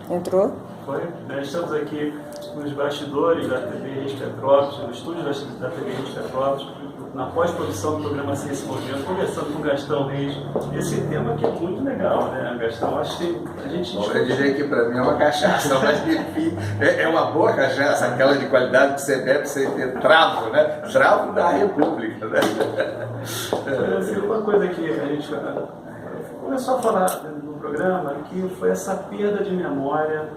Entrou? Foi? Nós estamos aqui nos bastidores da TV Rede Petrópolis, no estúdio da TV Rede Petrópolis, na pós-produção do programa Ciência e Movimento, conversando com o Gastão Reis. Esse tema aqui é muito legal, né, Gastão? Acho que a gente... Bom, eu diria que para mim é uma cachaça, mas enfim, é uma boa cachaça, aquela de qualidade que você bebe sem ter travo, né? Travo da República, né? Uma coisa que a gente começou a falar no programa, que foi essa perda de memória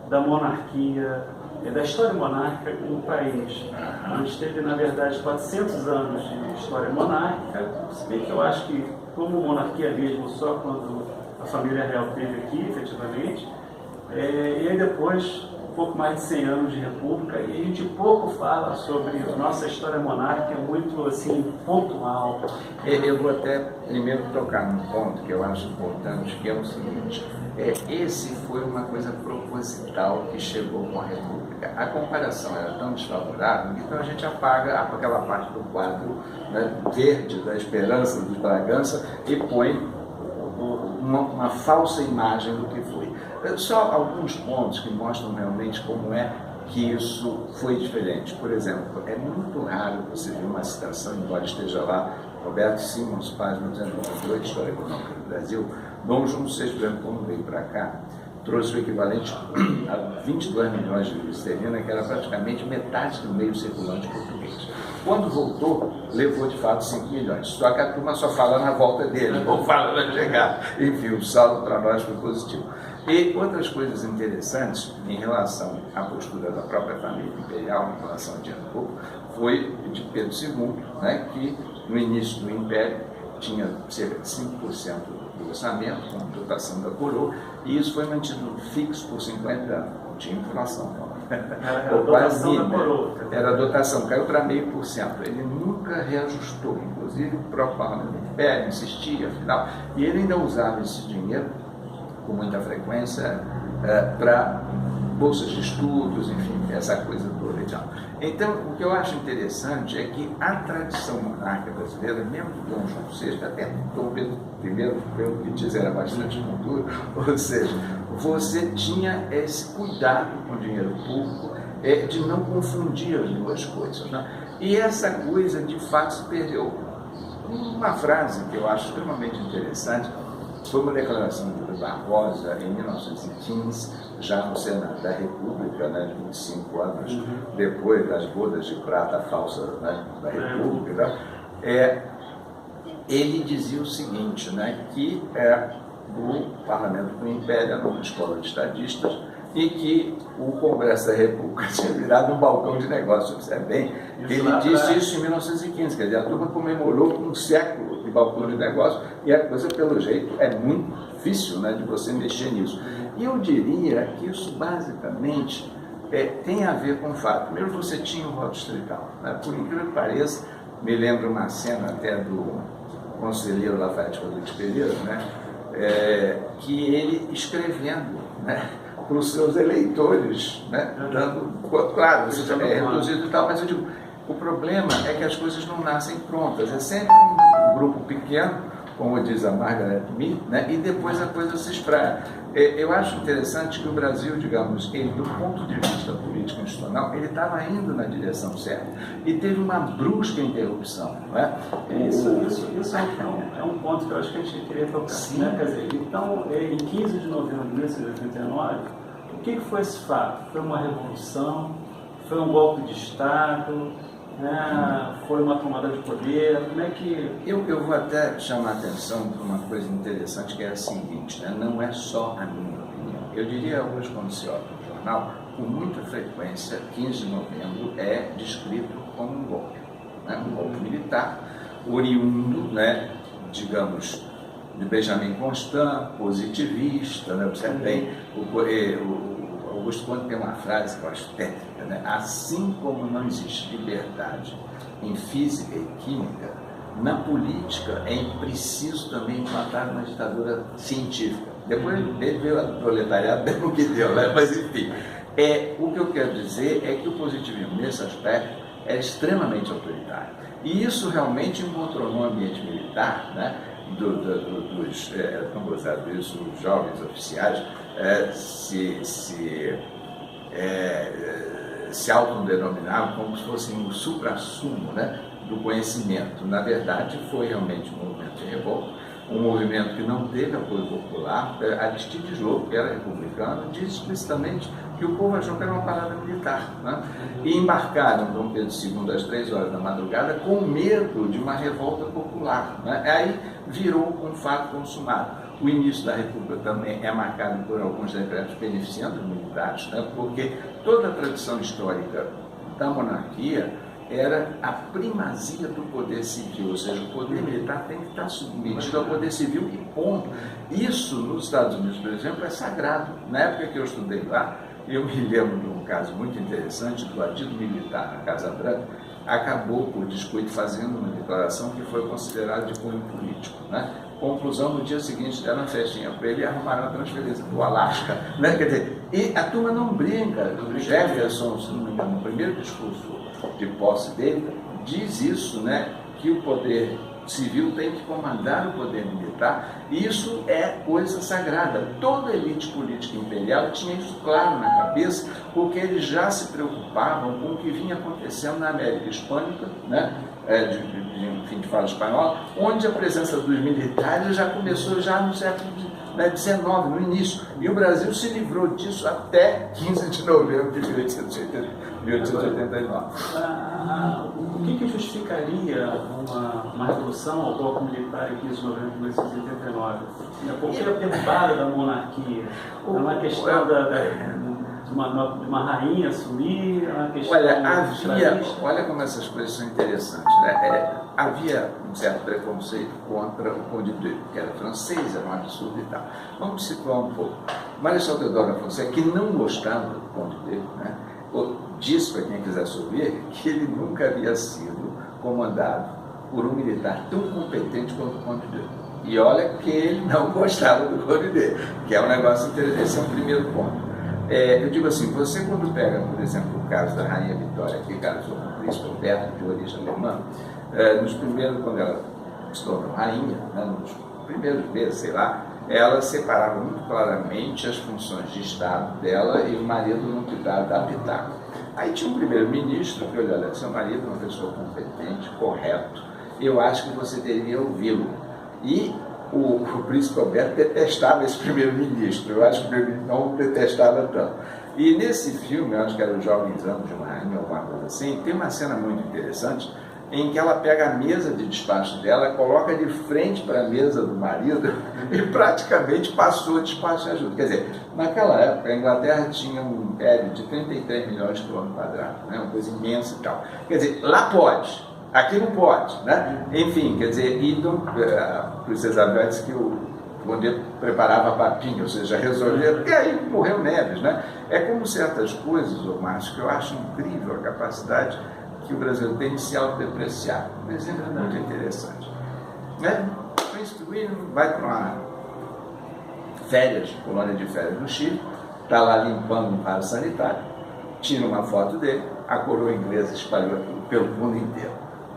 da monarquia, da história monárquica no país. A gente teve, na verdade, 400 anos de história monárquica, se bem que eu acho que, como monarquia mesmo, só quando a família real teve aqui, efetivamente, e aí depois, um pouco mais de 100 anos de república, e a gente pouco fala sobre a nossa história monárquica, é muito, assim, pontual. Eu vou até primeiro tocar num ponto que eu acho importante, que é o seguinte: esse foi uma coisa proposital que chegou com a República. A comparação era tão desfavorável, então a gente apaga aquela parte do quadro, né, verde da esperança de Bragança e põe uma falsa imagem do que foi. Só alguns pontos que mostram realmente como é que isso foi diferente. Por exemplo, é muito raro você ver uma citação, embora esteja lá, Roberto Simons, página 298, História Econômica do Brasil, Dom João VI, quando veio para cá, trouxe o equivalente a 22 milhões de libras esterlinas, que era praticamente metade do meio circulante português. Quando voltou, levou de fato 5 milhões. Só que a turma só fala na volta dele, não fala na chegada. Enfim, o saldo para nós foi positivo. E outras coisas interessantes em relação à postura da própria família imperial, em relação ao dinheiro público, foi de Pedro II, né, que no início do Império tinha cerca de 5% do orçamento, com dotação da coroa, e isso foi mantido fixo por 50 anos. Não tinha inflação, não. Era a dotação da coroa. Era a dotação, caiu para 0,5%. Ele nunca reajustou, inclusive o próprio Parlamento do Império insistia, afinal, e ele ainda usava esse dinheiro com muita frequência para bolsas de estudos, enfim, essa coisa toda e tal. Então, o que eu acho interessante é que a tradição monárquica brasileira, mesmo do Dom João VI, até Dom Pedro I, pelo que diz, era bastante maduro, ou seja, você tinha esse cuidado com o dinheiro público, de não confundir as duas coisas, né? E essa coisa, de fato, se perdeu. Uma frase que eu acho extremamente interessante foi uma declaração de Barbosa em 1915, já no Senado da República, né, 25 anos depois das bodas de prata falsa, né, da República. Ele dizia o seguinte, né, que o Parlamento do Império era uma escola de estadistas e que o Congresso da República tinha virado um balcão de negócios. Bem, ele disse isso em 1915, quer dizer, a turma comemorou um século de balcão de negócios e a coisa, pelo jeito, é muito difícil, né, de você mexer nisso. E eu diria que isso, basicamente, tem a ver com o fato. Primeiro, você tinha o voto distrital, né? Por incrível que pareça, me lembro uma cena até do conselheiro Lafayette Rodrigues Pereira, né, que ele escrevendo, né, para os seus eleitores, né, dando, claro, isso também é reduzido e tal, mas eu digo, o problema é que as coisas não nascem prontas, é sempre um grupo pequeno, como diz a Margaret Mead, né, e depois a coisa se espraia. Eu acho interessante que o Brasil, digamos, ele, do ponto de vista político institucional, ele estava indo na direção certa e teve uma brusca interrupção, não é? Isso é um ponto que eu acho que a gente queria tocar. Né? Quer dizer, então, em 15 de novembro de 1989, o que foi esse fato? Foi uma revolução? Foi um golpe de Estado? Foi uma tomada de poder? Como é que... Eu vou até chamar a atenção para uma coisa interessante, que é a seguinte, né? Não é só a minha opinião. Eu diria hoje, quando se olha no jornal, com muita frequência, 15 de novembro é descrito como um golpe, né? Um golpe militar, oriundo, né, digamos, de Benjamin Constant, positivista, né? Você bem, o Augusto Conte tem uma frase que eu acho técnica, né? Assim como não existe liberdade em física e química, na política é preciso também implantar uma ditadura científica. Depois ele veio o proletariado, deu o que deu, né? Mas enfim, o que eu quero dizer é que o positivismo nesse aspecto é extremamente autoritário. E isso realmente encontrou no ambiente militar, né, tão gozado isso, os jovens oficiais se autodenominavam como se fossem o supra-sumo, né, do conhecimento. Na verdade, foi realmente um movimento de revolta, um movimento que não teve apoio popular. Aristides Lobo, que era republicano, disse explicitamente que o povo achou que era uma parada militar, né? E embarcaram Dom Pedro II às 3 horas da madrugada com medo de uma revolta popular, né? Aí virou um fato consumado. O início da República também é marcado por alguns decretos beneficiando os militares, né? Porque toda a tradição histórica da monarquia era a primazia do poder civil, ou seja, o poder militar tem que estar submetido ao poder civil e ponto. Isso, nos Estados Unidos, por exemplo, é sagrado. Na época que eu estudei lá, eu me lembro de um caso muito interessante do adido militar na Casa Branca, acabou por descuido fazendo uma declaração que foi considerada de cunho político, né? Conclusão, no dia seguinte deram uma festinha para ele e arrumaram a transferência do Alasca, né? Quer dizer, e a turma não brinca. O Jefferson, se não me engano, no primeiro discurso de posse dele, diz isso, né? Que o poder civil tem que comandar o poder militar, e isso é coisa sagrada. Toda a elite política imperial tinha isso claro na cabeça, porque eles já se preocupavam com o que vinha acontecendo na América Hispânica, né? De fala espanhola, onde a presença dos militares já começou já no século XIX, no início, e o Brasil se livrou disso até 15 de novembro de 1889. O que justificaria uma redução ao bloco militar em 15 de novembro de 1889? Por que a derrubada da monarquia? É uma questão de uma rainha assumir, uma questão... Olha como essas coisas são interessantes, né? Havia um certo preconceito contra o Conde de Dreux, que era francês, era um absurdo e tal. Vamos situar um pouco. Marechal Deodoro da Fonseca, que não gostava do Conde de Dreux, né? Disse, para quem quisesse ouvir, que ele nunca havia sido comandado por um militar tão competente quanto o Conde de Dreux. E olha que ele não gostava do Conde de Dreux, que é um negócio interessante. Esse é um primeiro ponto. Eu digo assim, você quando pega, por exemplo, o caso da Rainha Vitória, que casou com o príncipe Alberto, de origem alemã, nos primeiros, quando ela se tornou rainha, né, nos primeiros meses, sei lá, ela separava muito claramente as funções de Estado dela e o marido não cuidava da pitaco. Aí tinha um primeiro-ministro que olha, seu marido é uma pessoa competente, correto, eu acho que você deveria ouvi-lo. E o príncipe Alberto detestava esse primeiro-ministro, eu acho que ele não detestava tanto. E nesse filme, eu acho que era Os Jovens Anos de uma Rainha, alguma coisa assim, tem uma cena muito interessante em que ela pega a mesa de despacho dela, coloca de frente para a mesa do marido e praticamente passou a despacho de ajuda. Quer dizer, naquela época a Inglaterra tinha um império de 33 milhões de quilômetros quadrados, né? Uma coisa imensa e tal. Quer dizer, lá pode, aqui não pode, né? Enfim, quer dizer, a Princesa Isabel disse que o Conde preparava papinha, ou seja, resolvia, e aí morreu Neves, né? É como certas coisas, Márcio, que eu acho incrível a capacidade que o Brasil tem de se autodepreciar. Um exemplo muito interessante. Né? O príncipe William vai para uma colônia de férias no Chile, está lá limpando um vaso sanitário, tira uma foto dele, a coroa inglesa espalhou pelo mundo inteiro.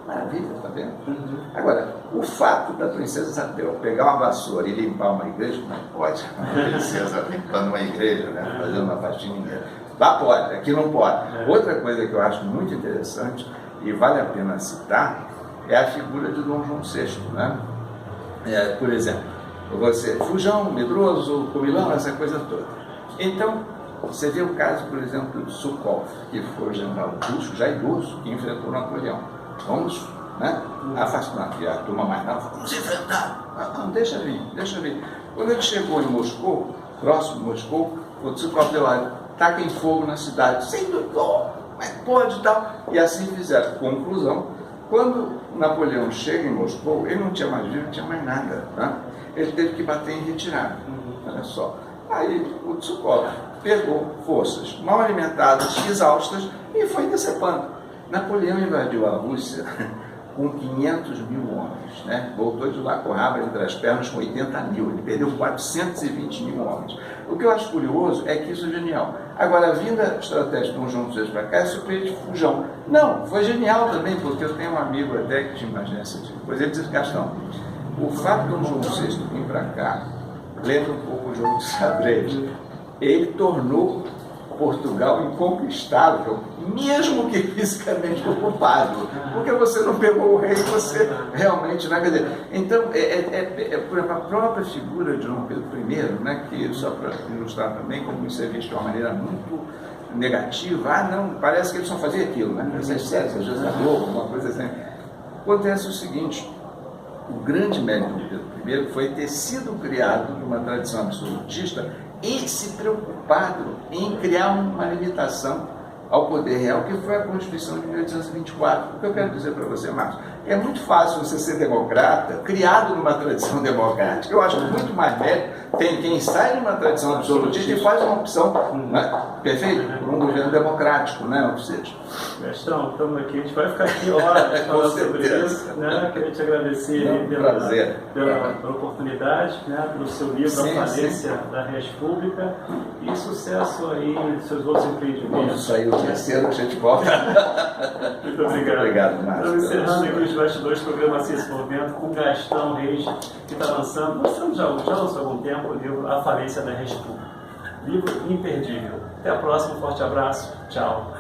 Maravilha, tá vendo? Agora, o fato da princesa Isabel pegar uma vassoura e limpar uma igreja, não pode. Uma princesa limpando uma igreja, né? Fazendo uma faxina. Lá pode, aqui não pode. Outra coisa que eu acho muito interessante e vale a pena citar é a figura de Dom João VI, né? Por exemplo, fujão, medroso, comilão, essa coisa toda. Então, você vê o caso, por exemplo, do Sukhov, que foi o general russo, já idoso, que enfrentou Napoleão. Vamos, né? Afastar, e a turma mais nova, vamos enfrentar. Não, deixa vir. Quando ele chegou em Moscou, próximo de Moscou, o Sukhov deu lá, taquem fogo na cidade, sem dúvida, mas pode e tal. E assim fizeram. Conclusão, quando Napoleão chega em Moscou, ele não tinha mais vida, não tinha mais nada. Né? Ele teve que bater em retirada. Olha só. Aí o Sukhov pegou forças mal alimentadas, exaustas, e foi decepando. Napoleão invadiu a Rússia com 500 mil homens, né? Voltou de lá com o rabo entre as pernas com 80 mil, ele perdeu 420 mil homens. O que eu acho curioso é que isso é genial. Agora, a vinda estratégica de Dom João VI para cá é surpreendente de fujão. Não, foi genial também, porque eu tenho um amigo até que tinha uma agência de coisa, ele disse, Gastão, O fato do João VI vir para cá, lembra um pouco o jogo de xadrez, ele tornou Portugal inconquistável, mesmo que fisicamente ocupado, porque você não pegou o rei, você realmente não. Quer dizer, então, por exemplo, a própria figura de João Pedro I, né, que só para ilustrar também, como isso é visto de uma maneira muito negativa, não, parece que ele só fazia aquilo, né? Essas séries, às vezes, da Globo, uma coisa assim. Acontece o seguinte: o grande mérito de Pedro I foi ter sido criado numa tradição absolutista e se preocupado em criar uma limitação ao poder real, que foi a Constituição de 1824. O que eu quero dizer para você, Marcos, é muito fácil você ser democrata, criado numa tradição democrática. Eu acho que muito mais mérito tem quem sai de uma tradição absolutista e faz uma opção, né, perfeito, por um governo democrático, né, ou seja. Gastão, estamos aqui, a gente vai ficar aqui horas falando sobre isso, né? Queria te agradecer pela oportunidade, né? Pelo seu livro, A Falência da República, e sucesso aí nos seus outros empreendimentos. Vamos sair o terceiro, a gente volta. Muito obrigado. Muito obrigado, Márcio. Estamos encerrando aqui os bastidores do programa Assim Esse Movimento com Gastão Reis, que está lançando, já lançou há algum tempo, o livro A Falência da República. Livro imperdível. Até a próxima, um forte abraço, tchau.